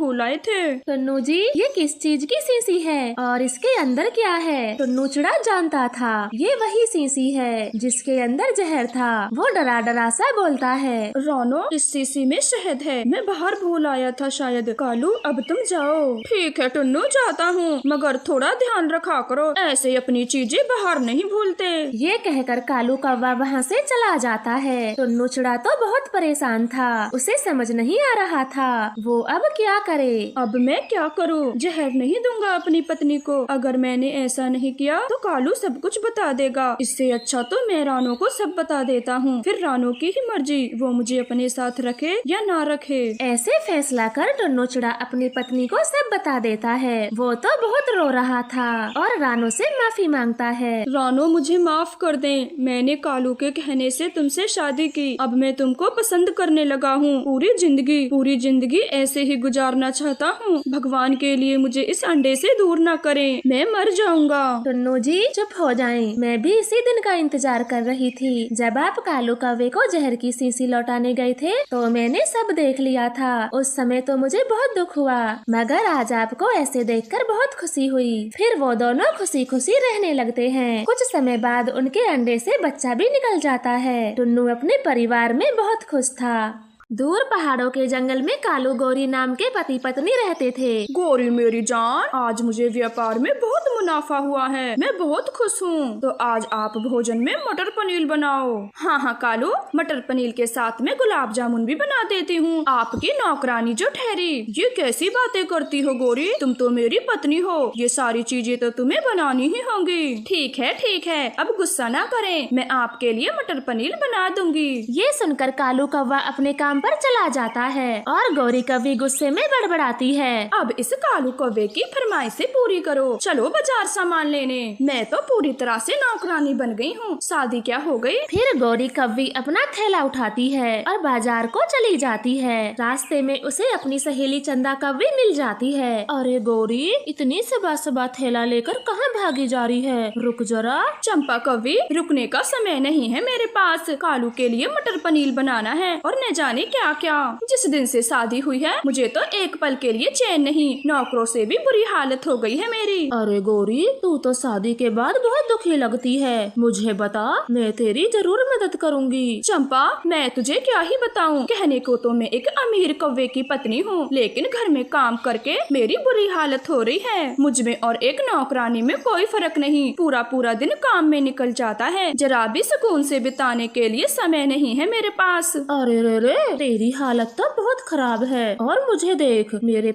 भूल आए थे। टुन्नू जी, ये किस चीज की शीशी है और इसके अंदर क्या है? टुन्नू चिड़ा जानता था ये वही शीशी है जिसके अंदर जहर था। वो डरा डरा सा बोलता है, रानो, इस शीशी में शहद है, मैं बाहर भूल आया था शायद। कालू, अब तुम जाओ। ठीक है टुन्नू, जाता हूँ, मगर थोड़ा ध्यान रखा करो, ऐसे अपनी चीजें बाहर नहीं भूलते। ये कहकर कालू कौवा वहाँ से चला जाता है। टुन्नू चिड़ा तो बहुत परेशान था, उसे समझ नहीं आ रहा था वो अब क्या करे। अब मैं क्या करूँ? जहर नहीं दूंगा अपनी पत्नी को। अगर मैंने ऐसा नहीं किया तो कालू सब कुछ बता देगा। इससे अच्छा तो मैं रानो को सब बता देता हूँ, फिर रानो की ही मर्जी, वो मुझे अपने साथ रखे या ना रखे। ऐसे फैसला कर टुन्नू चिड़ा अपनी पत्नी को सब बता देता है। वो तो बहुत रो रहा था और रानो से माफी मांगता है। रानो, मुझे माफ कर दे, मैंने कालू के कहने से तुमसे शादी की। अब मैं तुमको पसंद करने लगा हूँ। पूरी जिंदगी ऐसे ही गुजारना चाहता हूँ। भगवान के लिए मुझे इस अंडे से दूर न करें, मैं मर जाऊंगा। टुन्नू जी चुप हो जाएं। मैं भी इसी दिन का इंतजार कर रही थी। जब आप कालू कौवे को जहर की शीशी लौटाने गए थे तो मैंने सब देख लिया था। उस समय तो मुझे बहुत दुख हुआ, मगर आज आपको ऐसे देखकर बहुत खुशी हुई। फिर वो दोनों खुशी खुशी रहने लगते हैं। कुछ समय बाद उनके अंडे से बच्चा भी निकल जाता है। टुन्नू अपने परिवार में बहुत खुश था। दूर पहाड़ों के जंगल में कालू गौरी नाम के पति पत्नी रहते थे। गौरी मेरी जान, आज मुझे व्यापार में बहुत मुनाफा हुआ है, मैं बहुत खुश हूँ। तो आज आप भोजन में मटर पनीर बनाओ। हाँ कालू, मटर पनीर के साथ में गुलाब जामुन भी बना देती हूँ, आपकी नौकरानी जो ठहरी। ये कैसी बातें करती हो गौरी, तुम तो मेरी पत्नी हो, ये सारी चीजें तो तुम्हें बनानी ही होंगी। ठीक है, अब गुस्सा ना करें, मैं आपके लिए मटर पनीर बना दूंगी। ये सुनकर कालू कौवा अपने काम पर चला जाता है और गौरी कौवी गुस्से में बड़बड़ाती है। अब इस कालू कौवे की फरमाइशें पूरी करो, चलो बाजार सामान लेने। मैं तो पूरी तरह से नौकरानी बन गई हूँ, शादी क्या हो गई। फिर गौरी कौवी अपना थैला उठाती है और बाजार को चली जाती है। रास्ते में उसे अपनी सहेली चंदा कौवी मिल जाती है। अरे गौरी, इतनी सुबह सुबह थैला लेकर कहाँ भागी जा रही है, रुक जरा। चंपा कौवी, रुकने का समय नहीं है मेरे पास, कालू के लिए मटर पनीर बनाना है और न जाने क्या क्या। जिस दिन से शादी हुई है मुझे तो एक पल के लिए चैन नहीं, नौकरों से भी बुरी हालत हो गई है मेरी। अरे गौरी, तू तो शादी के बाद बहुत दुखी लगती है, मुझे बता, मैं तेरी जरूर मदद करूंगी। चंपा, मैं तुझे क्या ही बताऊं, कहने को तो मैं एक अमीर कौवे की पत्नी हूँ, लेकिन घर में काम करके मेरी बुरी हालत हो रही है। मुझ में और एक नौकरानी में कोई फर्क नहीं, पूरा दिन काम में निकल जाता है, जरा भी सुकून से बिताने के लिए समय नहीं है मेरे पास। अरे रे, तेरी हालत तो बहुत खराब है और मुझे देख, मेरे